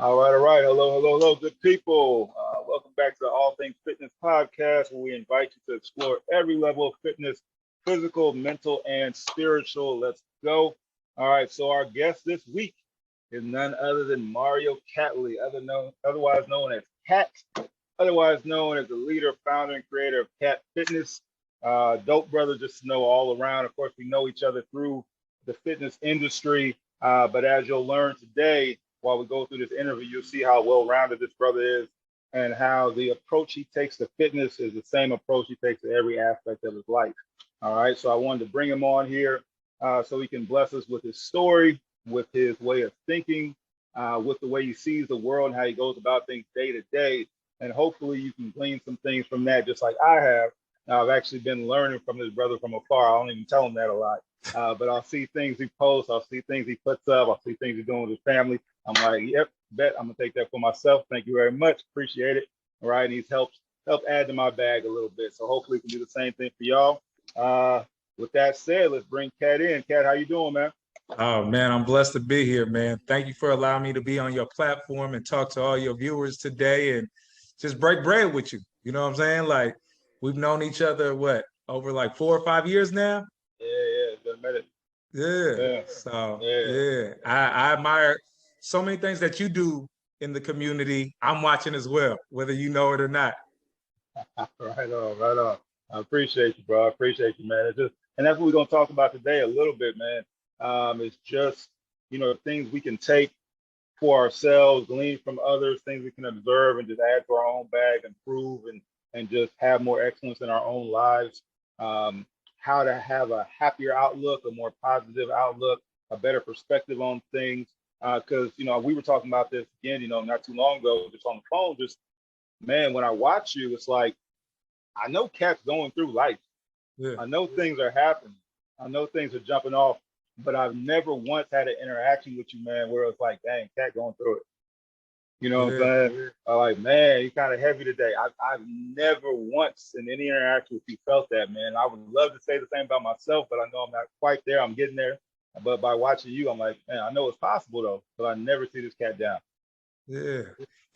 All right, all right. Hello, hello, hello, good people. Welcome back to the All Things Fitness podcast, where we invite you to explore every level of fitness, physical, mental, and spiritual. Let's go. All right, so our guest this week is none other than Mario Catley, otherwise known as Cat, otherwise known as the leader, founder, and creator of Cat Fitness. Dope brother, just to know all around. Of course, we know each other through the fitness industry, but as you'll learn today, while we go through this interview, you'll see how well-rounded this brother is and how the approach he takes to fitness is the same approach he takes to every aspect of his life. All right, so I wanted to bring him on here so he can bless us with his story, with his way of thinking, with the way he sees the world and how he goes about things day to day. And hopefully you can glean some things from that, just like I have. Now, I've actually been learning from this brother from afar. I don't even tell him that a lot. But I'll see things he posts. I'll see things he puts up. I'll see things he's doing with his family. I'm like, yep, bet I'm gonna take that for myself. Thank you very much. Appreciate it. All right. And he's helped add to my bag a little bit. So hopefully we can do the same thing for y'all. With that said, let's bring Kat in. Kat, how you doing, man? Oh man, I'm blessed to be here, man. Thank you for allowing me to be on your platform and talk to all your viewers today and just break bread with you. You know what I'm saying? Like we've known each other over like 4 or 5 years now. Yeah, it's been a minute. Yeah. So yeah, I admire so many things that you do in the community. I'm watching as well, whether you know it or not. Right on, right on. I appreciate you, bro. I appreciate you, man. And that's what we're gonna talk about today a little bit, man. It's just, things we can take for ourselves, glean from others, things we can observe and just add to our own bag, improve and just have more excellence in our own lives. How to have a happier outlook, a more positive outlook, a better perspective on things. Because we were talking about this again, not too long ago, just on the phone. Just man, when I watch you, it's like I know Cat's going through life. Yeah. I know things are happening. I know things are jumping off, but I've never once had an interaction with you, man, where it's like, dang, Cat going through it. You know what I'm saying? I'm like, man, you're kind of heavy today. I've never once in any interaction with you felt that, man. I would love to say the same about myself, but I know I'm not quite there. I'm getting there. But by watching you, I'm like, man, I know it's possible though, but I never see this cat down. Yeah.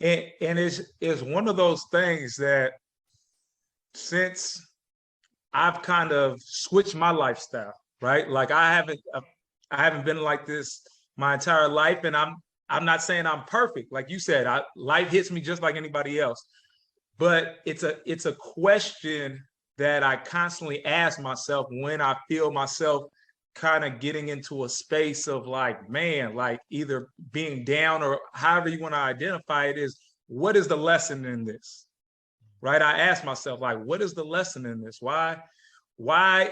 And it's one of those things that since I've kind of switched my lifestyle, right? Like I haven't been like this my entire life, and I'm not saying I'm perfect. Like you said, life hits me just like anybody else. But it's a question that I constantly ask myself when I feel myself kind of getting into a space of like, man, like either being down or however you want to identify it is, what is the lesson in this? Right? I ask myself, like, what is the lesson in this? Why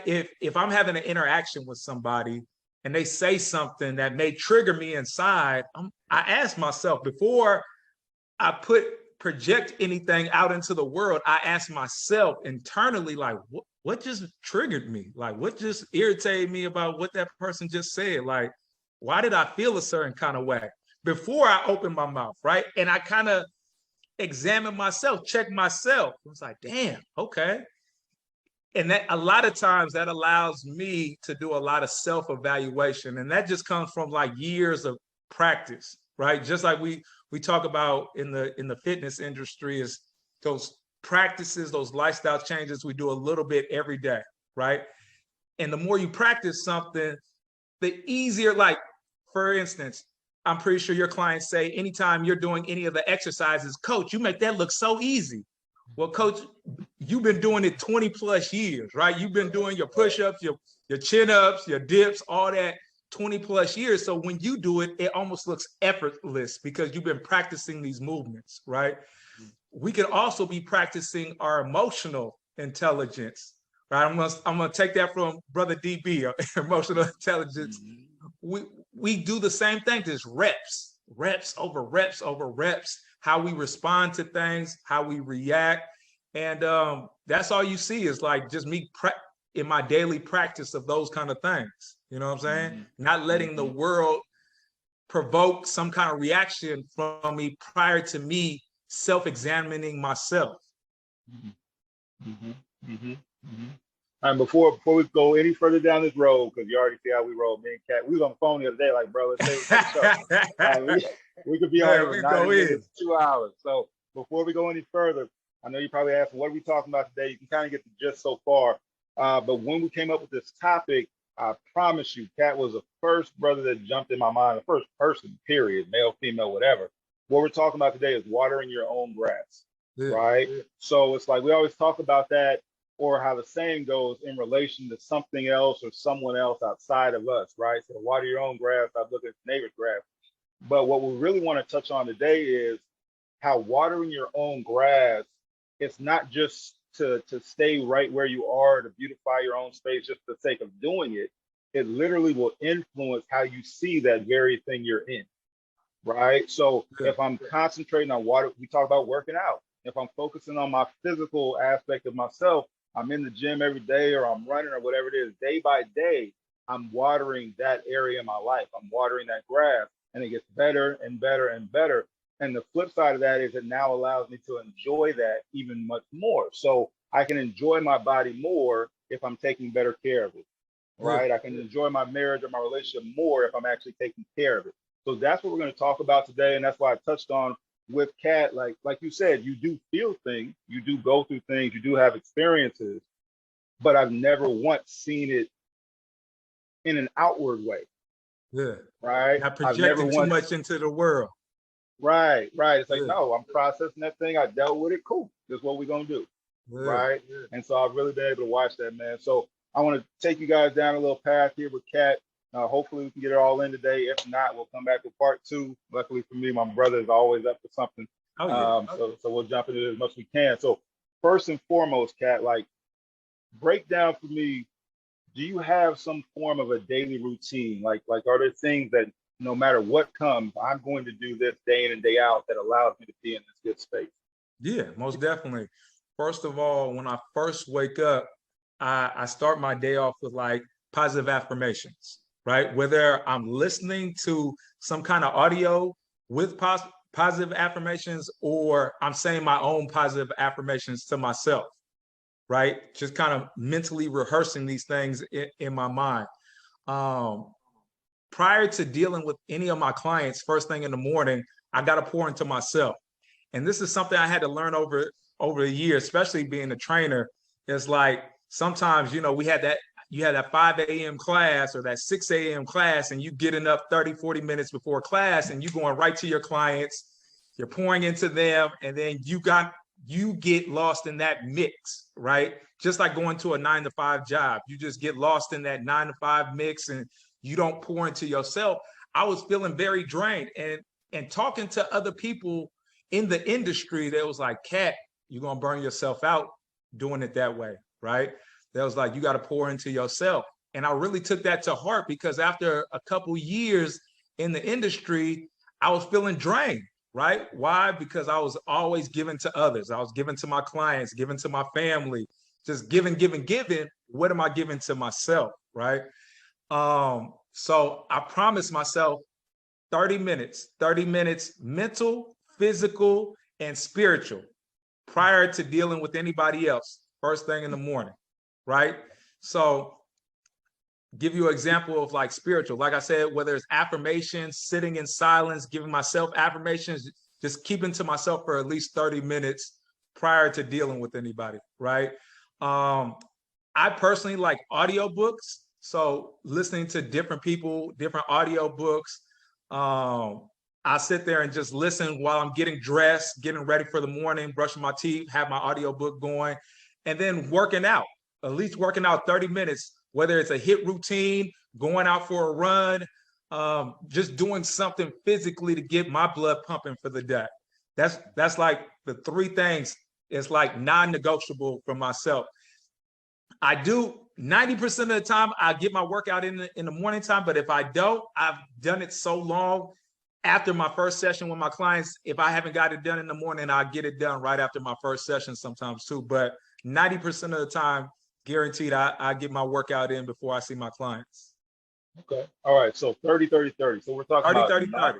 if I'm having an interaction with somebody and they say something that may trigger me inside, I ask myself before I project anything out into the world, I ask myself internally, like, what just triggered me? Like, what just irritated me about what that person just said? Like, why did I feel a certain kind of way before I open my mouth, right? And I kind of examine myself, check myself. I was like, damn, okay. And that a lot of times that allows me to do a lot of self-evaluation. And that just comes from like years of practice, right? Just like we talk about in the fitness industry is those practices, those lifestyle changes we do a little bit every day, right? And the more you practice something, the easier, like for instance, I'm pretty sure your clients say anytime you're doing any of the exercises, coach, you make that look so easy. Well, coach, you've been doing it 20 plus years, right? You've been doing your push-ups, your chin-ups, your dips, all that 20 plus years. So when you do it, it almost looks effortless because you've been practicing these movements, right? We could also be practicing our emotional intelligence, right? I'm gonna take that from Brother DB, emotional intelligence. We do the same thing, just reps over reps over reps, how we respond to things, how we react. And that's all you see is like just me in my daily practice of those kind of things. You know what I'm saying? Not letting the world provoke some kind of reaction from me prior to me self-examining myself. And before we go any further down this road, because you already see how we roll, me and Cat, we was on the phone the other day, like, bro, let's say the show. We could be on here for We 90 go in. minutes, 2 hours. So before we go any further, I know you probably asked, what are we talking about today? You can kind of get the gist so far. But when we came up with this topic, I promise you, Cat was the first brother that jumped in my mind, the first person, period, male, female, whatever. What we're talking about today is watering your own grass, Yeah. right? So it's like we always talk about that, or how the saying goes, in relation to something else or someone else outside of us, right? So water your own grass, stop looking at the neighbor's grass. But what we really want to touch on today is how watering your own grass, it's not just to stay right where you are, to beautify your own space just for the sake of doing it. It literally will influence how you see that very thing you're in, right? So if I'm concentrating on water, we talk about working out. If I'm focusing on my physical aspect of myself, I'm in the gym every day, or I'm running, or whatever it is, day by day, I'm watering that area of my life. I'm watering that grass, and it gets better and better and better. And the flip side of that is it now allows me to enjoy that even much more. So I can enjoy my body more if I'm taking better care of it, right? I can enjoy my marriage or my relationship more if I'm actually taking care of it. So that's what we're going to talk about today. And that's why I touched on with Cat, like you said, you do feel things, you do go through things, you do have experiences, but I've never once seen it in an outward way. Yeah. Right. Not I've never projecting too once. much into the world. Right. It's like, no, I'm processing that thing. I dealt with it. Cool. That's what we're going to do. Right. And so I've really been able to watch that, man. So I want to take you guys down a little path here with Cat. Hopefully we can get it all in today. If not, we'll come back with part 2. Luckily for me, my brother is always up for something. So we'll jump into it as much as we can. So first and foremost, Cat, like, break down for me, do you have some form of a daily routine? Like are there things that no matter what comes, I'm going to do this day in and day out that allows me to be in this good space? Yeah, most definitely. First of all, when I first wake up, I start my day off with like positive affirmations, right? Whether I'm listening to some kind of audio with positive affirmations, or I'm saying my own positive affirmations to myself, right? Just kind of mentally rehearsing these things in my mind. Prior to dealing with any of my clients, first thing in the morning, I got to pour into myself. And this is something I had to learn over the years, especially being a trainer. It's like sometimes, we had that, you had that 5 a.m. class or that 6 a.m. class, and you getting up 30, 40 minutes before class, and you going right to your clients, you're pouring into them, and then you get lost in that mix, right? Just like going to a 9-to-5 job, you just get lost in that 9-to-5 mix, and you don't pour into yourself. I was feeling very drained, and talking to other people in the industry, that was like, Cat, you're gonna burn yourself out doing it that way, right? That was like, you got to pour into yourself. And I really took that to heart, because after a couple years in the industry, I was feeling drained, right? Why? Because I was always giving to others. I was giving to my clients, giving to my family, just giving. What am I giving to myself, right? So I promised myself 30 minutes mental, physical, and spiritual prior to dealing with anybody else, first thing in the morning, right? So give you an example of like spiritual, like I said, whether it's affirmations, sitting in silence, giving myself affirmations, just keeping to myself for at least 30 minutes prior to dealing with anybody, right? I personally like audiobooks. So listening to different people, different audiobooks. I sit there and just listen while I'm getting dressed, getting ready for the morning, brushing my teeth, have my audiobook going, and then working out, at least working out 30 minutes, whether it's a HIIT routine, going out for a run, just doing something physically to get my blood pumping for the day. That's like the 3 things. It's like non-negotiable for myself. I do 90% of the time, I get my workout in the morning time, but if I don't, I've done it so long after my first session with my clients. If I haven't got it done in the morning, I get it done right after my first session sometimes too. But 90% of the time, guaranteed, I get my workout in before I see my clients. Okay. All right. So 30, 30, 30. So we're talking 30, about 30, 30.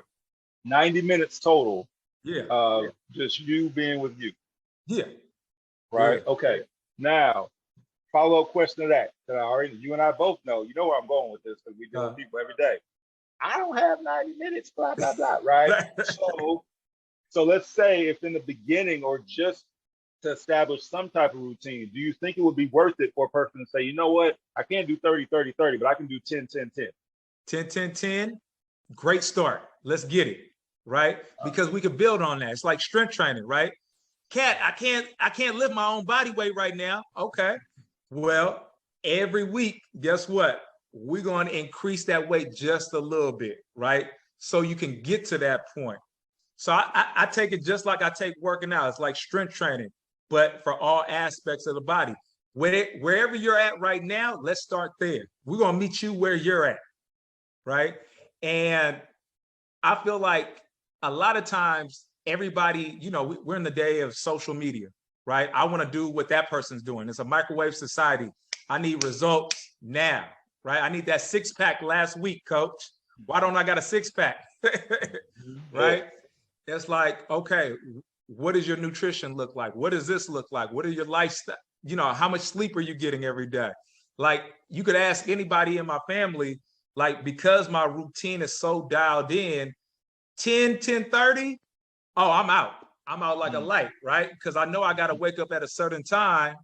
90 minutes total. Yeah. Just you being with you. Yeah. Right. Yeah. Okay. Now, follow-up question to that, because I already, you and I both know, you know where I'm going with this, because we deal with people every day. I don't have 90 minutes, blah, blah, blah, right? So let's say if in the beginning or just to establish some type of routine, do you think it would be worth it for a person to say, you know what, I can't do 30, 30, 30, but I can do 10, 10, 10? 10, 10, 10, great start. Let's get it, right? Because we could build on that. It's like strength training, right? Cat, I can't lift my own body weight right now. Okay. Well, every week, guess what? We're going to increase that weight just a little bit, right? So you can get to that point. So I take it just like I take working out. It's like strength training, but for all aspects of the body. Wherever you're at right now, let's start there. We're going to meet you where you're at, right? And I feel like a lot of times everybody, you know, we're in the day of social media, right? I want to do what that person's doing. It's a microwave society. I need results now, right? I need that six-pack last week, coach. Why don't I got a six-pack? Right? It's like, okay, what does your nutrition look like? What does this look like? What are your lifestyle? You know, how much sleep are you getting every day? Like, you could ask anybody in my family, like, because my routine is so dialed in, 10, 10:30, oh, I'm out. I'm out like a light, right? Because I know I got to wake up at a certain time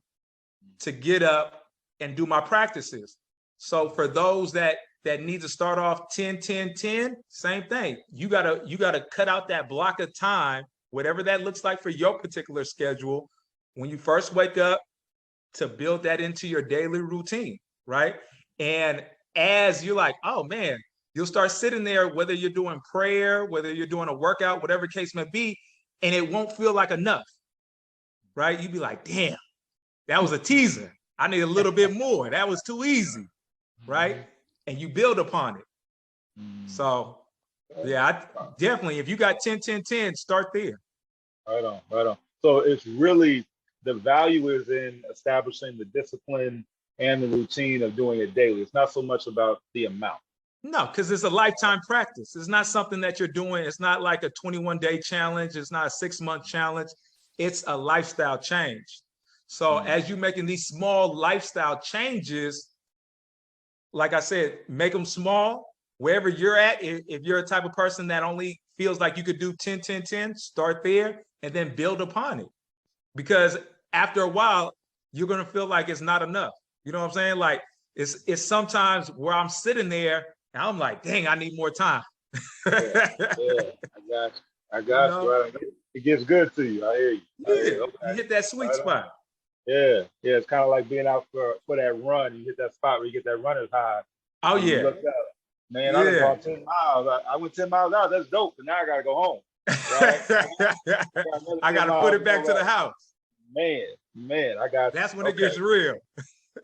to get up and do my practices. So for those that need to start off 10, 10, 10, same thing. You gotta cut out that block of time, whatever that looks like for your particular schedule, when you first wake up, to build that into your daily routine, right? And as you're like, oh man, you'll start sitting there, whether you're doing prayer, whether you're doing a workout, whatever case may be, and it won't feel like enough, right? You'd be like, damn, that was a teaser. I need a little bit more. That was too easy, right? And you build upon it. So, yeah, definitely, if you got 10, 10, 10, start there. Right on, right on. So it's really, the value is in establishing the discipline and the routine of doing it daily. It's not so much about the amount. No, because it's a lifetime practice. It's not something that you're doing. It's not like a 21-day challenge. It's not a 6-month challenge. It's a lifestyle change. So as you're making these small lifestyle changes, like I said, make them small. Wherever you're at, if you're a type of person that only feels like you could do 10, 10, 10, start there and then build upon it. Because after a while, you're going to feel like it's not enough. You know what I'm saying? Like, it's sometimes where I'm sitting there and I'm like, dang, I need more time. Yeah, I got you. Right? It gets good to you. I hear you. You hit that sweet spot. Yeah. It's kind of like being out for that run. You hit that spot where you get that runner's high. Oh, yeah. You look up, man, I done gone 10 miles. I went 10 miles out. That's dope. But now I got to go home. Right? I got to put it back to the house. Man, I got That's when it gets real.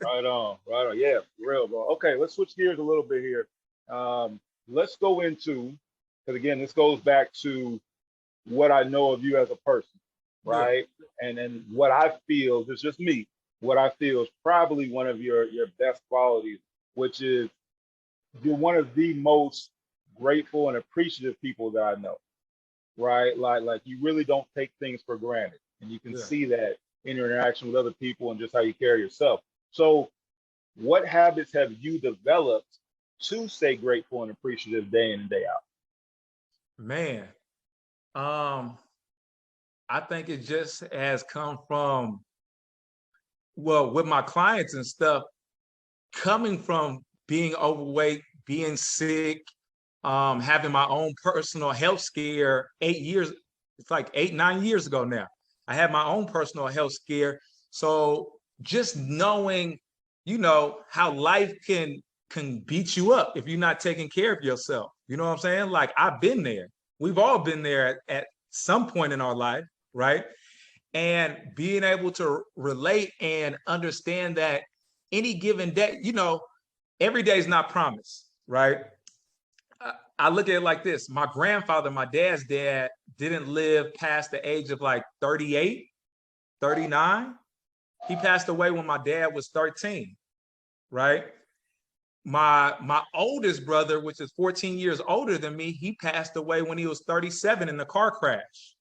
Right on. Yeah, real, bro. Okay, let's switch gears a little bit here. Let's go into, because again, this goes back to what I know of you as a person, right? Yeah. And what I feel, it's just me, what I feel is probably one of your best qualities, which is you're one of the most grateful and appreciative people that I know, right? Like you really don't take things for granted. And you can see that in your interaction with other people and just how you carry yourself. So what habits have you developed to stay grateful and appreciative day in and day out? Man, I think it just has come from, well, with my clients and stuff, coming from being overweight, being sick, having my own personal health scare 8 years, it's like 8, 9 years ago now. I had my own personal health scare. So just knowing, you know, how life can beat you up if you're not taking care of yourself. You know what I'm saying? Like, I've been there. We've all been there at some point in our life, right? And being able to relate and understand that any given day, you know, every day is not promised, right? I look at it like this. My grandfather, my dad's dad, didn't live past the age of like 38, 39. He passed away when my dad was 13, right? My oldest brother, which is 14 years older than me, he passed away when he was 37 in a car crash,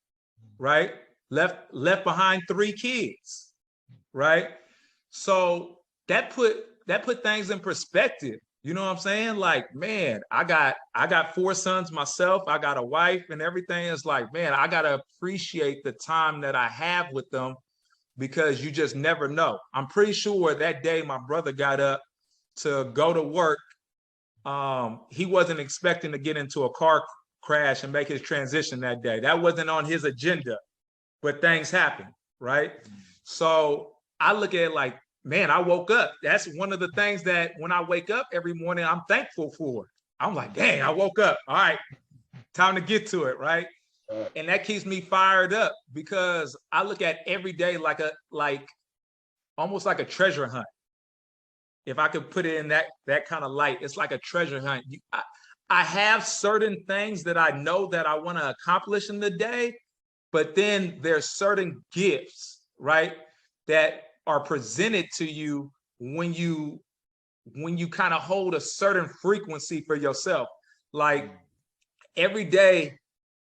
right? Left behind 3 kids, right? So that put things in perspective. You know what I'm saying? Like, man, I got 4 sons myself. I got a wife and everything. It's like, man, I gotta appreciate the time that I have with them because you just never know. I'm pretty sure that day my brother got up to go to work. He wasn't expecting to get into a car crash and make his transition that day. That wasn't on his agenda, but things happen, right? So I look at it like, man, I woke up. That's one of the things that when I wake up every morning, I'm thankful for. I'm like, dang, I woke up. All right, time to get to it, right? And that keeps me fired up because I look at every day like almost like a treasure hunt. If I could put it in that kind of light, it's like a treasure hunt. I have certain things that I know that I want to accomplish in the day, but then there's certain gifts, right, that are presented to you when you kind of hold a certain frequency for yourself. Like every day,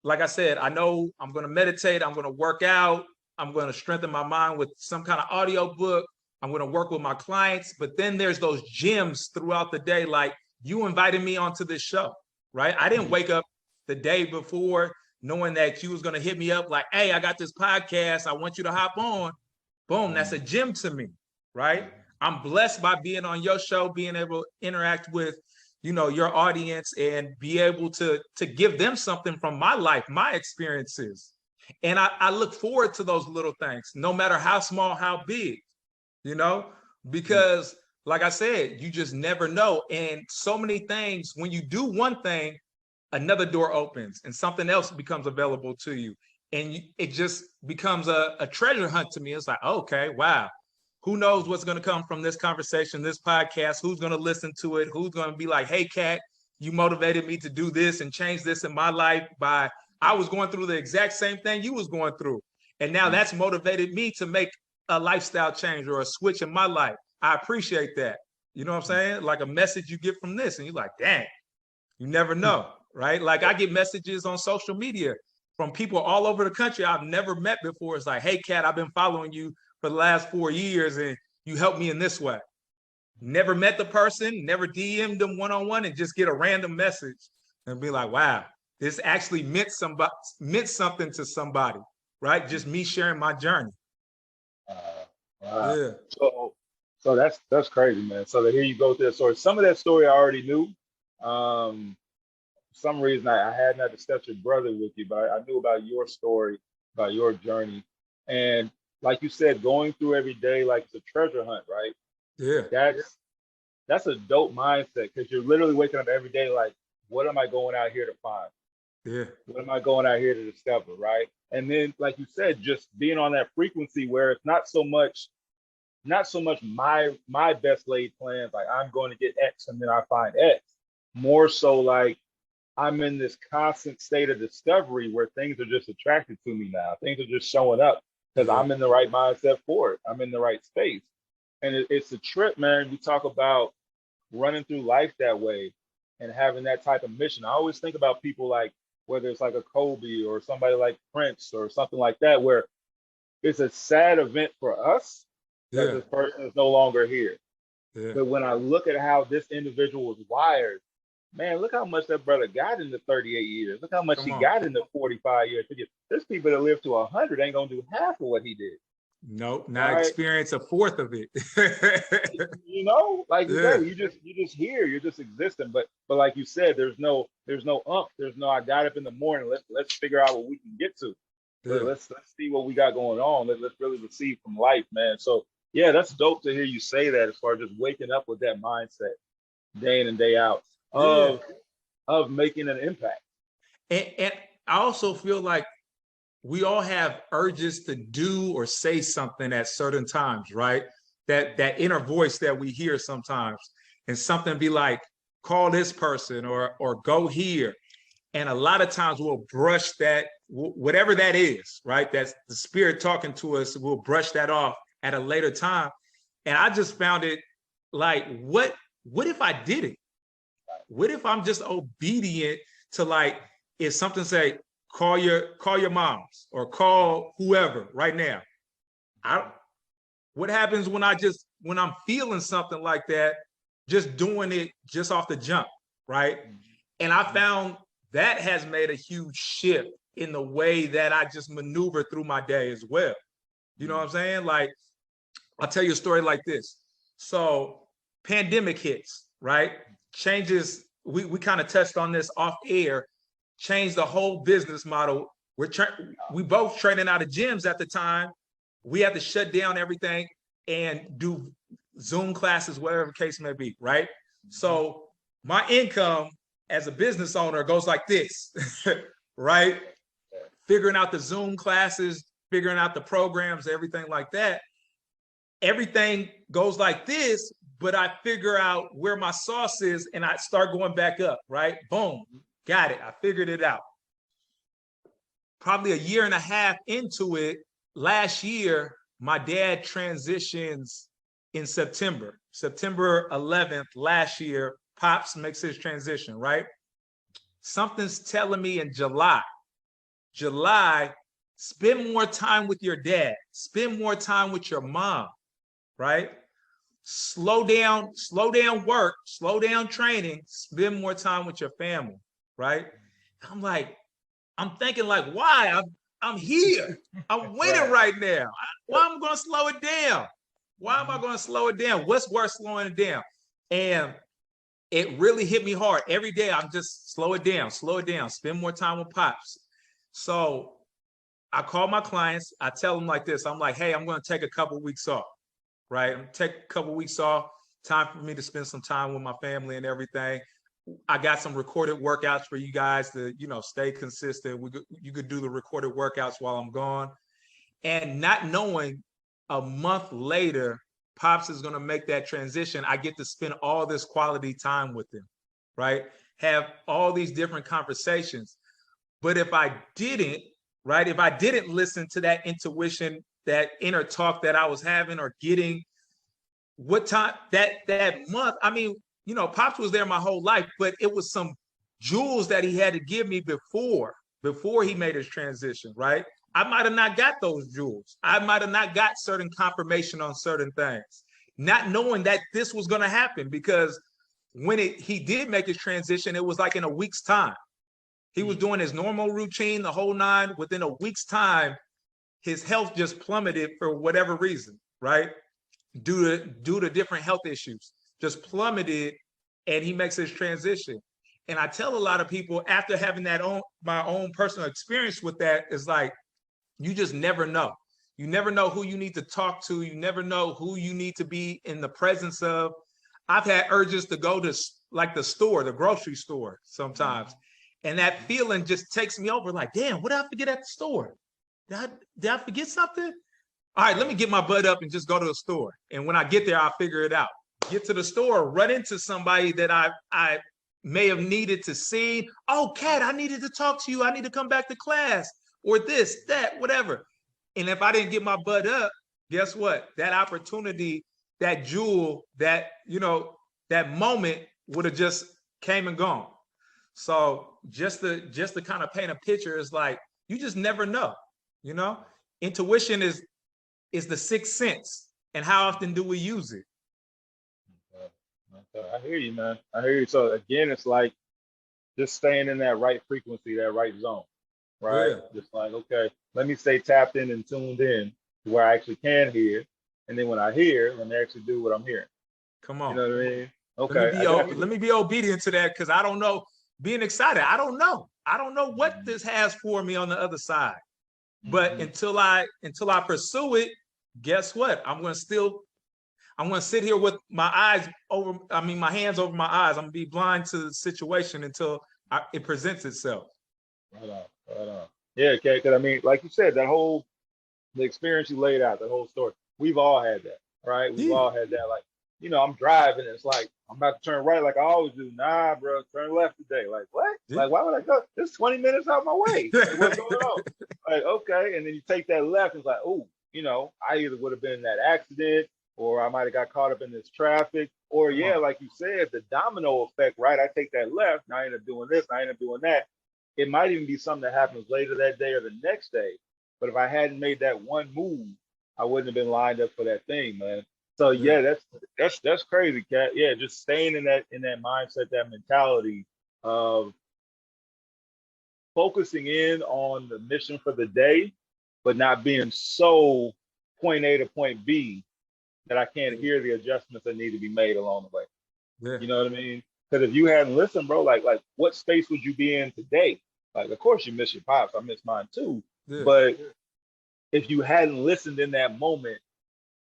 like I said, I know I'm going to meditate, I'm going to work out, I'm going to strengthen my mind with some kind of audio book, I'm going to work with my clients, but then there's those gems throughout the day. Like you invited me onto this show, right? I didn't wake up the day before knowing that you was going to hit me up like, hey, I got this podcast, I want you to hop on. Boom, that's a gem to me, right? I'm blessed by being on your show, being able to interact with, your audience and be able to give them something from my life, my experiences. And I look forward to those little things, no matter how small, how big, because like I said, you just never know. And so many things, when you do one thing, another door opens and something else becomes available to you. And it just becomes a treasure hunt to me. It's like, okay, wow. Who knows what's going to come from this conversation, this podcast? Who's going to listen to it? Who's going to be like, hey, Cat, you motivated me to do this and change this in my life I was going through the exact same thing you was going through. And now that's motivated me to make a lifestyle change or a switch in my life. I appreciate that. You know what I'm saying? Like a message you get from this and you're like, dang, you never know, right? Like I get messages on social media from people all over the country I've never met before. It's like, hey, Cat, I've been following you for the last 4 years and you helped me in this way. Never met the person, never DM'd them one-on-one and just get a random message and be like, wow, this actually meant something to somebody, right? Just me sharing my journey. Wow. Yeah. So that's crazy, man. So to hear you go through that story, some of that story I already knew. For some reason I had not discussed your brother with you, but I knew about your story, about your journey. And like you said, going through every day like it's a treasure hunt, right? Yeah. That's a dope mindset because you're literally waking up every day like, what am I going out here to find? Yeah. What am I going out here to discover, right? And then, like you said, just being on that frequency where it's not so much my best laid plans, like I'm going to get X and then I find X. More so like I'm in this constant state of discovery where things are just attracted to me now. Things are just showing up because I'm in the right mindset for it. I'm in the right space. And it's a trip, man. We talk about running through life that way and having that type of mission. I always think about people like, whether it's like a Kobe or somebody like Prince or something like that, where it's a sad event for us that this person is no longer here. But when I look at how this individual was wired, man, look how much that brother got in the 38 years. Look how much he got in the 45 years. There's people that live to 100 ain't going to do half of what he did. Nope, not experience a fourth of it. Exactly. You just here, you're just existing. But like you said, there's no I got up in the morning. Let's figure out what we can get to. Let's see what we got going on. Let's really receive from life, man. So yeah, that's dope to hear you say that as far as just waking up with that mindset day in and day out of making an impact. And I also feel like we all have urges to do or say something at certain times, right? That inner voice that we hear sometimes, and something be like, call this person or go here. And a lot of times we'll brush that, whatever that is, right? That's the spirit talking to us. We'll brush that off at a later time. And I just found it like, what if I did it? What if I'm just obedient to, like, if something say, call your moms or call whoever right now. What happens when I just when I'm feeling something like that, just doing it just off the jump, right? And I found that has made a huge shift in the way that I just maneuver through my day as well. You know what I'm saying? Like, I'll tell you a story like this. So pandemic hits, right? Changes, we kind of touched on this off air, changed the whole business model. We both training out of gyms at the time. We had to shut down everything and do Zoom classes, whatever the case may be, right? So my income as a business owner goes like this, right? Figuring out the Zoom classes, figuring out the programs, everything like that. Everything goes like this, but I figure out where my sauce is and I start going back up, right? Boom, got it. I figured it out. Probably a year and a half into it, last year, my dad transitions in September 11th last year. Pops makes his transition, right? Something's telling me in July, spend more time with your dad, spend more time with your mom, right? Slow down work, slow down training, spend more time with your family, right? I'm thinking like, why? I'm here. I'm winning right now. Why am I going to slow it down? Why am I going to slow it down? What's worth slowing it down? And it really hit me hard. Every day, I'm just slow it down, spend more time with Pops. So I call my clients. I tell them like this. I'm like, hey, I'm going to take a couple of weeks off, right? I'm going to take a couple of weeks off. Time for me to spend some time with my family and everything. I got some recorded workouts for you guys to, stay consistent. You could do the recorded workouts while I'm gone. And not knowing a month later, Pops is going to make that transition. I get to spend all this quality time with him, right? Have all these different conversations. But if I didn't, right? If I didn't listen to that intuition, that inner talk that I was having or getting, what time that month, I mean, Pops was there my whole life, but it was some jewels that he had to give me before he made his transition, right? I might have not got those jewels. I might have not got certain confirmation on certain things, not knowing that this was going to happen, because when he did make his transition, it was like in a week's time. He was doing his normal routine, the whole nine. Within a week's time, his health just plummeted for whatever reason, right? Due to different health issues, just plummeted, and he makes his transition. And I tell a lot of people, after having my own personal experience with that, is like, you just never know. You never know who you need to talk to. You never know who you need to be in the presence of. I've had urges to go to like the store, the grocery store sometimes. And that feeling just takes me over like, damn, what did I forget at the store? Did I forget something? All right, let me get my butt up and just go to the store. And when I get there, I'll figure it out. Get to the store, run into somebody that I may have needed to see. Oh, Kat, I needed to talk to you. I need to come back to class, or this, that, whatever. And if I didn't get my butt up, guess what? That opportunity, that jewel, that moment would have just came and gone. So just to kind of paint a picture is like, you just never know. Intuition is the sixth sense, and how often do we use it? I hear you, man. I hear you. So again, it's like just staying in that right frequency, that right zone, right? Yeah. Just like, okay, let me stay tapped in and tuned in to where I actually can hear, and then when I hear, let me actually do what I'm hearing. Come on. You know what I mean? Okay. Let me be obedient to that, because I don't know. Being excited, I don't know what this has for me on the other side. But until I pursue it, guess what? I'm going to sit here with my hands over my eyes. I'm going to be blind to the situation until it presents itself. Right on. Yeah, okay, because I mean, like you said, the experience you laid out, the whole story, we've all had that, right? We've all had that. Like, I'm driving, and it's like, I'm about to turn right like I always do. Nah, bro, turn left today. Like, what? Yeah. Like, why would I go? This is 20 minutes out my way. Like, what's going on? Like, okay. And then you take that left, and it's like, oh, I either would have been in that accident, or I might have got caught up in this traffic, or like you said, the domino effect, right? I take that left, and I end up doing this, and I end up doing that. It might even be something that happens later that day or the next day. But if I hadn't made that one move, I wouldn't have been lined up for that thing, man. So Yeah. yeah, that's crazy, Cat. Yeah, just staying in that mindset, that mentality of focusing in on the mission for the day, but not being so point A to point B that I can't hear the adjustments that need to be made along the way. Yeah. You know what I mean? Because if you hadn't listened, bro, like what space would you be in today? Like, of course you miss your pops. I miss mine too. Yeah. But if you hadn't listened in that moment,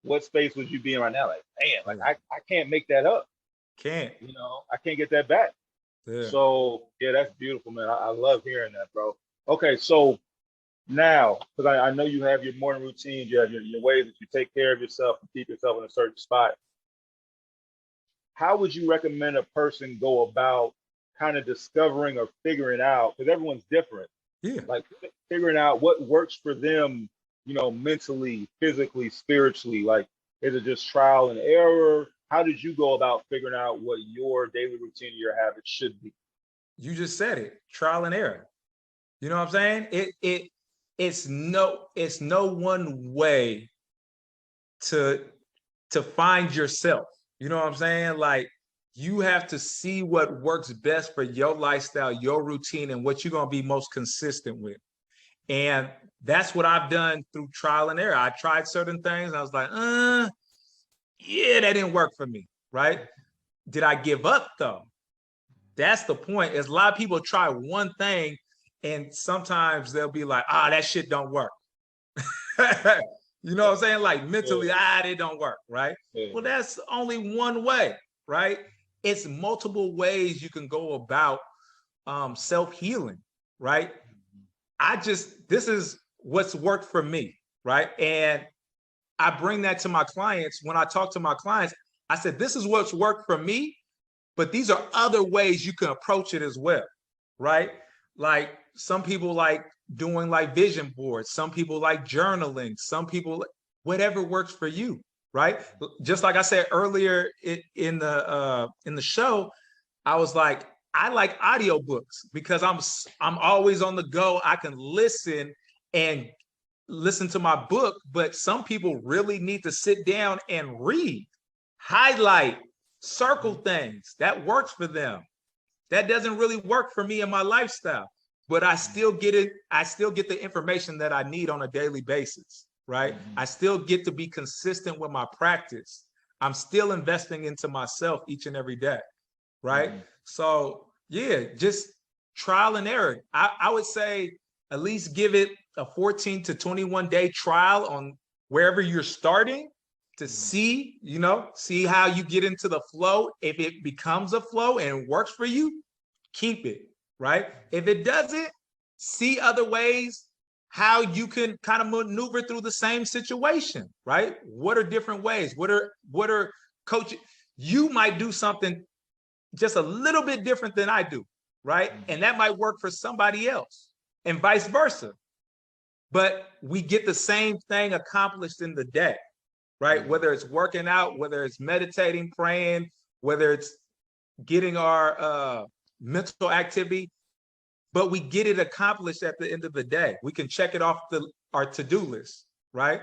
what space would you be in right now? Like, man, like I can't make that up. Can't. You know, I can't get that back. Yeah. So yeah, that's beautiful, man. I love hearing that, bro. Okay, so now, because I know you have your morning routines, you have your ways that you take care of yourself and keep yourself in a certain spot. How would you recommend a person go about kind of discovering or figuring out, because everyone's different, Yeah. like figuring out what works for them, you know, mentally, physically, spiritually? Like, is it just trial and error? How did you go about figuring out what your daily routine, your habits should be? You just said it. Trial and error. You know what I'm saying? It's no one way to find yourself. You know what I'm saying? Like, you have to see what works best for your lifestyle, your routine, and what you're going to be most consistent with. And that's what I've done through trial and error. I tried certain things. And I was like, yeah, that didn't work for me. Right? Did I give up though? That's the point. Is a lot of people try one thing and sometimes they'll be like, that shit don't work. You know what I'm saying? Like mentally, it don't work, right? Yeah. Well, that's only one way, right? It's multiple ways you can go about self-healing, right? This is what's worked for me, right? And I bring that to my clients. When I talk to my clients, I said, this is what's worked for me, but these are other ways you can approach it as well, right? Like some people like doing like vision boards, some people like journaling, some people, whatever works for you, right? Just like I said earlier in the show, I was like, I like audiobooks because I'm always on the go. I can and listen to my book, but some people really need to sit down and read, highlight, circle things. That works for them. That doesn't really work for me in my lifestyle, but I still get it. I still get the information that I need on a daily basis, right? I still get to be consistent with my practice. I'm still investing into myself each and every day, right? So yeah, just trial and error. I would say at least give it a 14 to 21 day trial on wherever you're starting to see how you get into the flow. If it becomes a flow and works for you, keep it, right? If it doesn't, see other ways how you can kind of maneuver through the same situation, right? What are different ways? What are coaches? You might do something just a little bit different than I do, right? And that might work for somebody else and vice versa. But we get the same thing accomplished in the day, right? Whether it's working out, whether it's meditating, praying, whether it's getting our mental activity, but we get it accomplished at the end of the day. We can check it off our to-do list, right?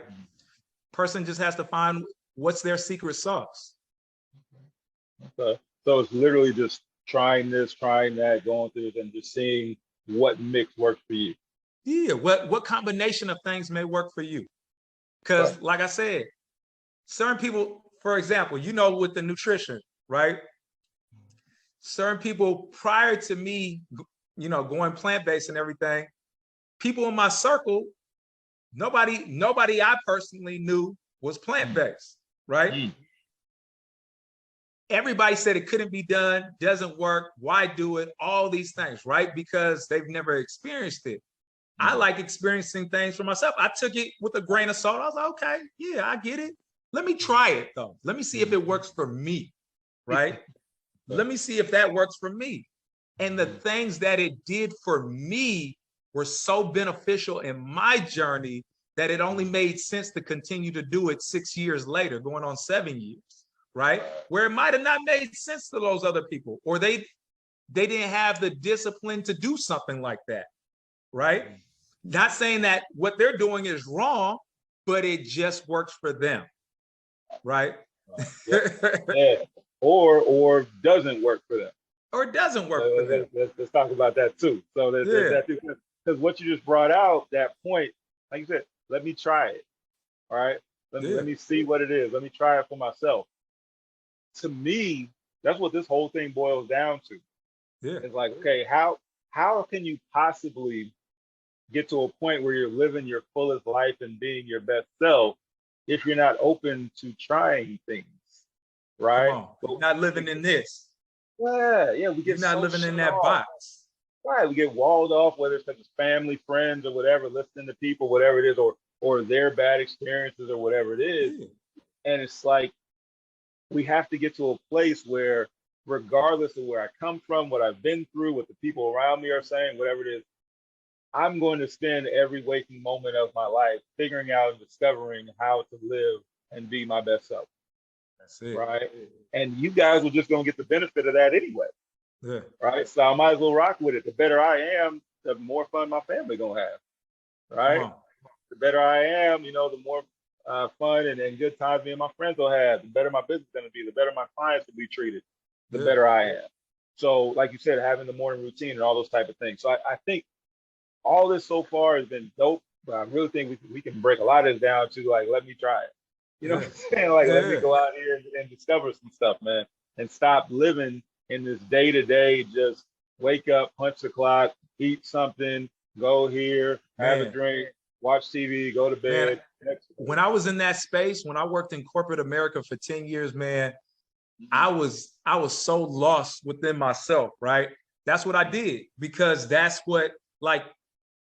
Person just has to find what's their secret sauce. Okay. So it's literally just trying this, trying that, going through it, and just seeing what mix works for you. Yeah, what combination of things may work for you? Because like I said, certain people, for example, with the nutrition, right? Certain people prior to me, going plant-based and everything, people in my circle, nobody I personally knew was plant-based, right? Everybody said it couldn't be done, doesn't work, why do it, all these things, right? Because they've never experienced it. I like experiencing things for myself. I took it with a grain of salt. I was like, okay, yeah, I get it. Let me try it though. Let me see if it works for me, right? Let me see if that works for me. And the things that it did for me were so beneficial in my journey that it only made sense to continue to do it 6 years later, going on 7 years, right? Where it might have not made sense to those other people, or they didn't have the discipline to do something like that, right? Not saying that what they're doing is wrong, but it just works for them, right? Yeah, yeah. Or doesn't work for them. Or it doesn't work for them. Let's talk about that too. So there's Yeah, that too. Because what you just brought out, that point, like you said, let me try it. All right. yeah, Let me see what it is. Let me try it for myself. To me, that's what this whole thing boils down to. yeah. It's like, okay, how can you possibly get to a point where you're living your fullest life and being your best self if you're not open to trying things, Come right? on. You're But not living in this. yeah, we You're get not so living in shut that off. box. Right, we get walled off, whether it's because family, friends, or whatever, listening to people, whatever it is, or their bad experiences or whatever it is. Yeah, And it's like we have to get to a place where, regardless of where I come from, what I've been through, what the people around me are saying, whatever it is, I'm going to spend every waking moment of my life figuring out and discovering how to live and be my best self. that's it. Right. And you guys are just going to get the benefit of that anyway. Yeah. Right. So I might as well rock with it. The better I am, the more fun my family going to have. Come Right. on. The better I am, the more fun and good times me and my friends will have. The better my business is going to be. The better my clients will be treated. The Yeah. better I am. So, like you said, having the morning routine and all those type of things. So I think all this so far has been dope, but I really think we can break a lot of this down to like, let me try it. You know Yeah. what I'm saying? Like, let me Yeah. go out here and discover some stuff, man, and stop living in this day to day, just wake up, punch the clock, eat something, go here, have a Man, drink, watch TV, go to man, bed. when I was in that space, when I worked in corporate America for 10 years, man, I was so lost within myself, right? That's what I did because that's what, like,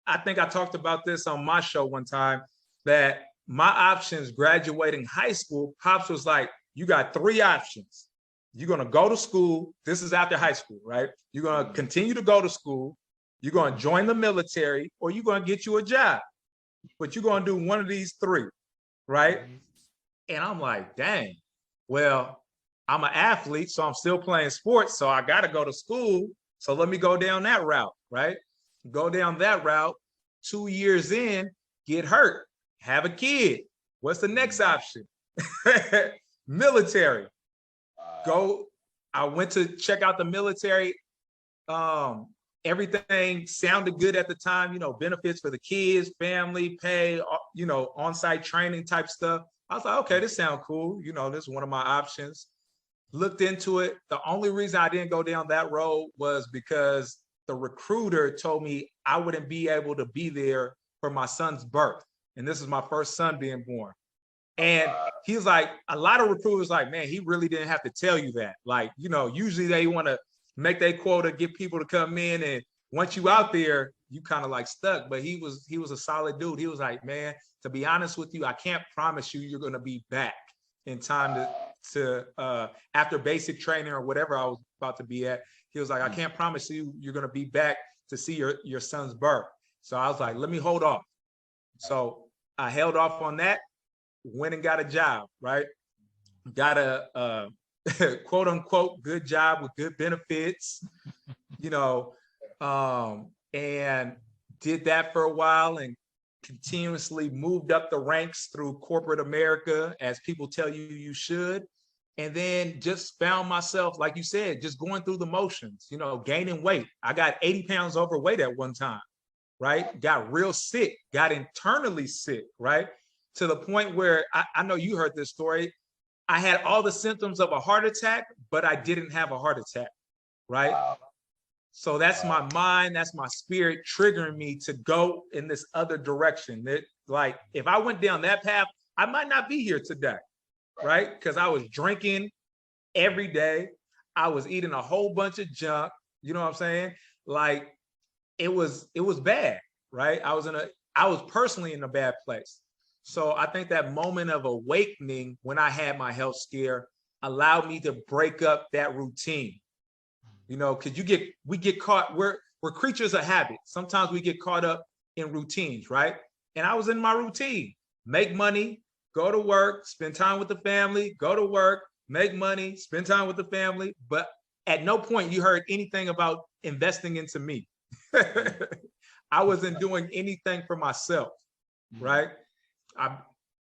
I think I talked about this on my show one time, that my options graduating high school, Pops was like, you got three options. You're going to go to school. This is after high school, right? You're going to continue to go to school. You're going to join the military, or you're going to get you a job. But you're going to do one of these three, right? And I'm like, dang, well, I'm an athlete, so I'm still playing sports. So I got to go to school. So let me go down that route, right? Go down that route. 2 years in, get hurt, have a kid. What's the next option? Military. Go. I went to check out the military. Everything sounded good at the time, benefits for the kids, family, pay, on-site training type stuff. I was like, okay, this sounds cool. This is one of my options. Looked into it. The only reason I didn't go down that road was because the recruiter told me I wouldn't be able to be there for my son's birth. And this is my first son being born. And he's like, a lot of recruiters like, man, he really didn't have to tell you that. Like, usually they want to make their quota, get people to come in. And once you out there, you kind of like stuck. But he was a solid dude. He was like, man, to be honest with you, I can't promise you you're going to be back in time to after basic training or whatever I was about to be at. He was like, I can't promise you you're going to be back to see your son's birth. So I was like, let me hold off. So I held off on that, went and got a job, right? Got a quote unquote good job with good benefits, and did that for a while and continuously moved up the ranks through corporate America, as people tell you you should. And then just found myself, like you said, just going through the motions, gaining weight. I got 80 pounds overweight at one time, right? Got real sick, got internally sick, right? To the point where I know you heard this story. I had all the symptoms of a heart attack, but I didn't have a heart attack, right? So that's my mind, that's my spirit triggering me to go in this other direction. That, like, if I went down that path, I might not be here today, right? Because I was drinking every day. I was eating a whole bunch of junk. You know what I'm saying? Like, it was bad, right? I was personally in a bad place. So I think that moment of awakening when I had my health scare allowed me to break up that routine. Because we get caught, we're creatures of habit. Sometimes we get caught up in routines, right? And I was in my routine: make money, go to work, spend time with the family, go to work, make money, spend time with the family. But at no point you heard anything about investing into me. I wasn't doing anything for myself, right?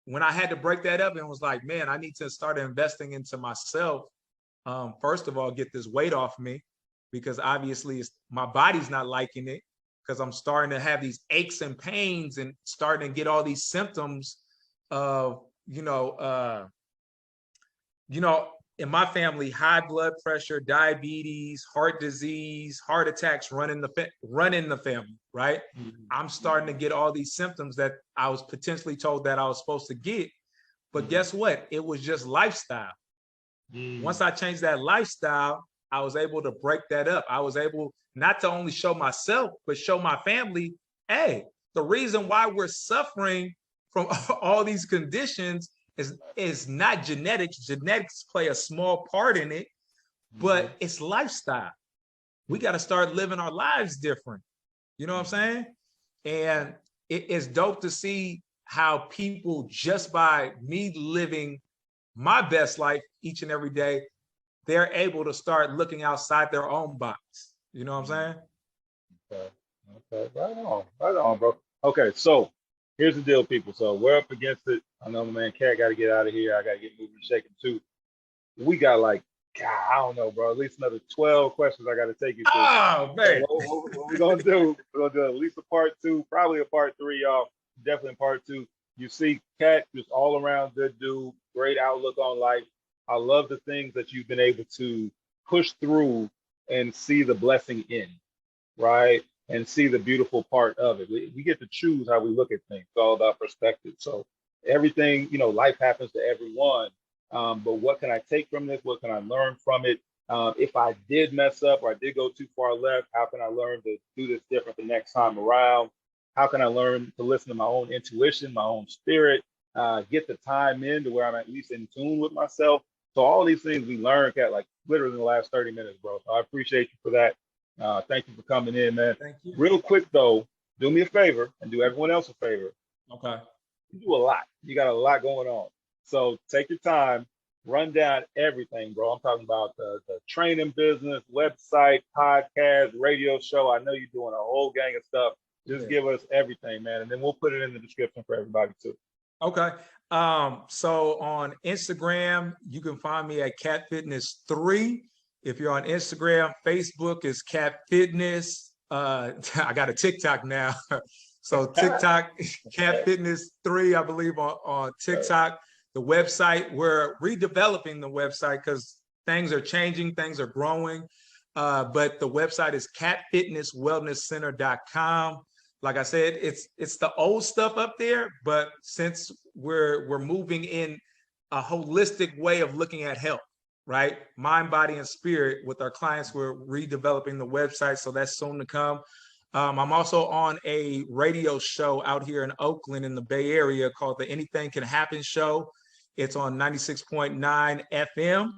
when I had to break that up and was like, man, I need to start investing into myself. First of all, get this weight off me, because obviously my body's not liking it, because I'm starting to have these aches and pains and starting to get all these symptoms of, in my family, high blood pressure, diabetes, heart disease, heart attacks run in the family, right? I'm starting to get all these symptoms that I was potentially told that I was supposed to get. But guess what? It was just lifestyle. Once I changed that lifestyle, I was able to break that up. I was able not to only show myself, but show my family, hey, the reason why we're suffering from all these conditions is not genetics. Genetics play a small part in it, but it's lifestyle. We got to start living our lives different. You know what I'm saying? And it's dope to see how people, just by me living my best life each and every day, they're able to start looking outside their own box. You know what I'm saying? Okay. Right on, bro. Okay, so here's the deal, people. So we're up against it. I know my man Cat got to get out of here. I got to get moving and shaking too. We got like, God, I don't know, bro. At least another 12 questions I got to take you through. Oh, man. So what we're going to do, we're going to do at least a part 2, probably a part 3, y'all. Definitely part 2. You see, Cat, just all around good dude, great outlook on life. I love the things that you've been able to push through and see the blessing in, right? And see the beautiful part of it. We get to choose how we look at things. It's all about perspective. So everything, life happens to everyone. But what can I take from this? What can I learn from it? If I did mess up or I did go too far left, how can I learn to do this different the next time around? How can I learn to listen to my own intuition, my own spirit, get the time in to where I'm at least in tune with myself? So all these things we learned, Kat, like literally in the last 30 minutes, bro. So I appreciate you for that. Thank you for coming in, man. Thank you. Real quick, though, do me a favor and do everyone else a favor. Okay. You do a lot. You got a lot going on. So take your time, run down everything, bro. I'm talking about the training business, website, podcast, radio show. I know you're doing a whole gang of stuff. Just give us everything, man. And then we'll put it in the description for everybody, too. Okay. So on Instagram, you can find me at Cat Fitness 3. If you're on Instagram, Facebook is Cat Fitness. I got a TikTok now. So TikTok, Cat Fitness 3, I believe on TikTok. The website, we're redeveloping the website because things are changing, things are growing. But the website is catfitnesswellnesscenter.com. Like I said, it's the old stuff up there, but since we're moving in a holistic way of looking at health, right? Mind, body, and spirit with our clients, we're redeveloping the website, so that's soon to come. I'm also on a radio show out here in Oakland in the Bay Area called the Anything Can Happen Show. It's on 96.9 FM.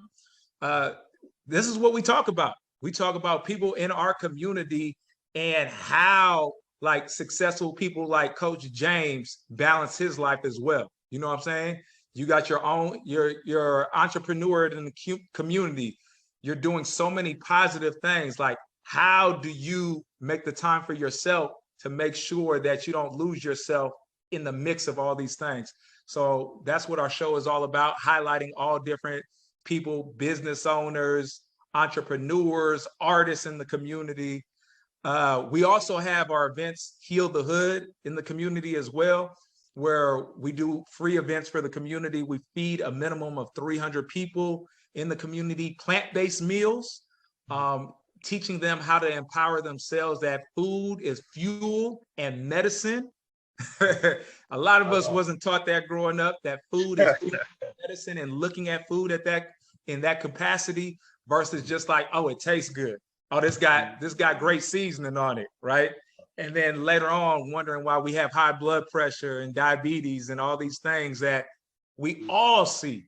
This is what we talk about. We talk about people in our community and how like successful people like Coach James balance his life as well. You know what I'm saying? You got your own, your entrepreneur in the community. You're doing so many positive things. Like, how do you make the time for yourself to make sure that you don't lose yourself in the mix of all these things? So that's what our show is all about, highlighting all different people, business owners, entrepreneurs, artists in the community. We also have our events, Heal the Hood, in the community as well, where we do free events for the community. We feed a minimum of 300 people in the community plant-based meals, teaching them how to empower themselves, that food is fuel and medicine. A lot of us wasn't taught that growing up, that food is medicine, and looking at food at that in that capacity versus just like, oh, it tastes good. Oh, this got great seasoning on it, right? And then later on, wondering why we have high blood pressure and diabetes and all these things that we all see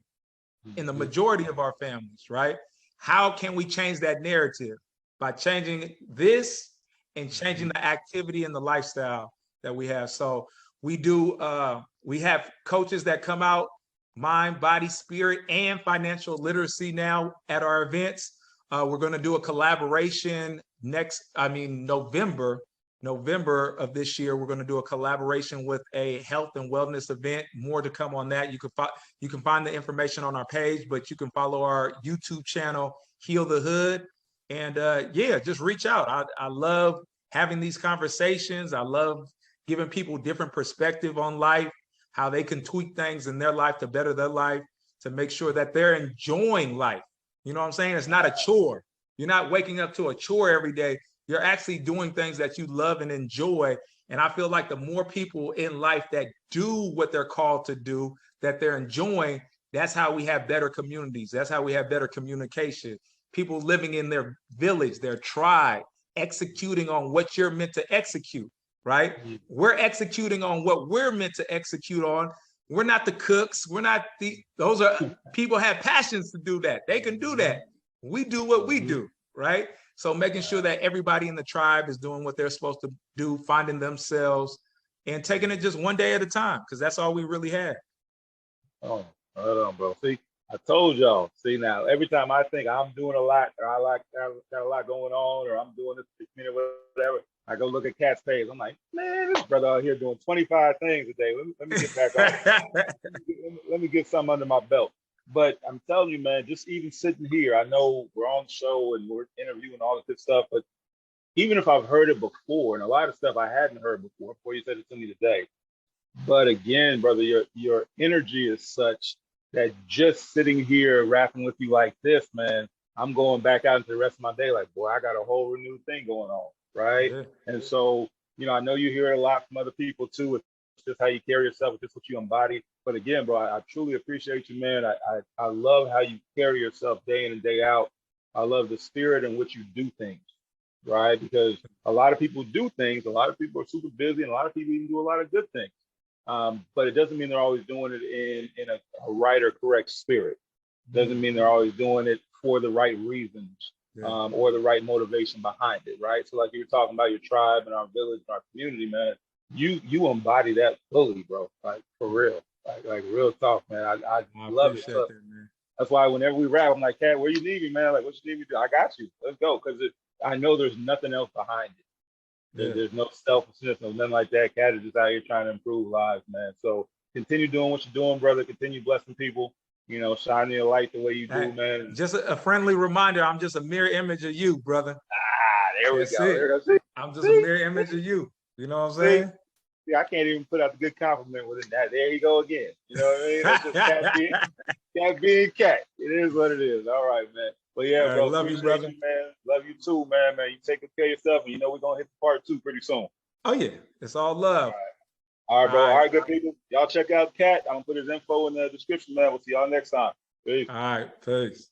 in the majority of our families, right? How can we change that narrative? By changing this and changing the activity and the lifestyle that we have. So we have coaches that come out, mind, body, spirit, and financial literacy now at our events. We're going to do a collaboration November November of this year, we're going to do a collaboration with a health and wellness event. More to come on that. You can find the information on our page, but you can follow our YouTube channel, Heal the Hood. And yeah, just reach out. I love having these conversations. I love giving people different perspective on life, how they can tweak things in their life to better their life, to make sure that they're enjoying life. You know what I'm saying? It's not a chore. You're not waking up to a chore every day. You're actually doing things that you love and enjoy. And I feel like the more people in life that do what they're called to do, that they're enjoying, that's how we have better communities. That's how we have better communication. People living in their village, their tribe, executing on what you're meant to execute, right? We're executing on what we're meant to execute on. We're not the cooks. We're not those are people have passions to do that. They can do that. We do what we do, right? So making sure that everybody in the tribe is doing what they're supposed to do, finding themselves and taking it just one day at a time, because that's all we really have. Oh, hold on, bro. See, I told y'all. See, now every time I think I'm doing a lot, or I got a lot going on, or I'm doing this, whatever, I go look at Cat's page. I'm like, man, this brother out here doing 25 things a day. Let me get back on. Let me get something under my belt. But I'm telling you, man, just even sitting here, I know we're on the show and we're interviewing all this good stuff, but even if I've heard it before, and a lot of stuff I hadn't heard before you said it to me today. But again, brother, your energy is such that just sitting here rapping with you like this, man, I'm going back out into the rest of my day like, boy, I got a whole renewed thing going on, right? Yeah. And so, I know you hear it a lot from other people too. It's just how you carry yourself, it's just what you embody. But again, bro, I truly appreciate you, man. I love how you carry yourself day in and day out. I love the spirit in which you do things, right? Because a lot of people do things, a lot of people are super busy, and a lot of people even do a lot of good things. But it doesn't mean they're always doing it in a right or correct spirit. Doesn't mean they're always doing it for the right reasons, or the right motivation behind it, right? So like you were talking about your tribe and our village and our community, man, you embody that fully, bro, like for real. Like real talk, man. I love it. So, man. That's why whenever we rap, I'm like, Cat, where you need me, man? Like, what you need me to do? I got you. Let's go. Because I know there's nothing else behind it. There's no selfishness, no nothing like that. Cat is just out here trying to improve lives, man. So continue doing what you're doing, brother. Continue blessing people. Shining your light the way you do, man. Just a friendly reminder, I'm just a mirror image of you, brother. There we go. I'm just a mirror image of you. You know what I'm saying? See, I can't even put out the good compliment with it. There you go again. You know what I mean? That's just cat being cat. It is what it is. All right, man. Well, yeah, bro. Love you, brother. Man. Love you too, man. You take care of yourself, and we're gonna hit the part 2 pretty soon. Oh yeah, it's all love. All right, bro. All right, good people. Y'all check out Cat. I'm gonna put his info in the description, man. We'll see y'all next time. Peace. All right, peace.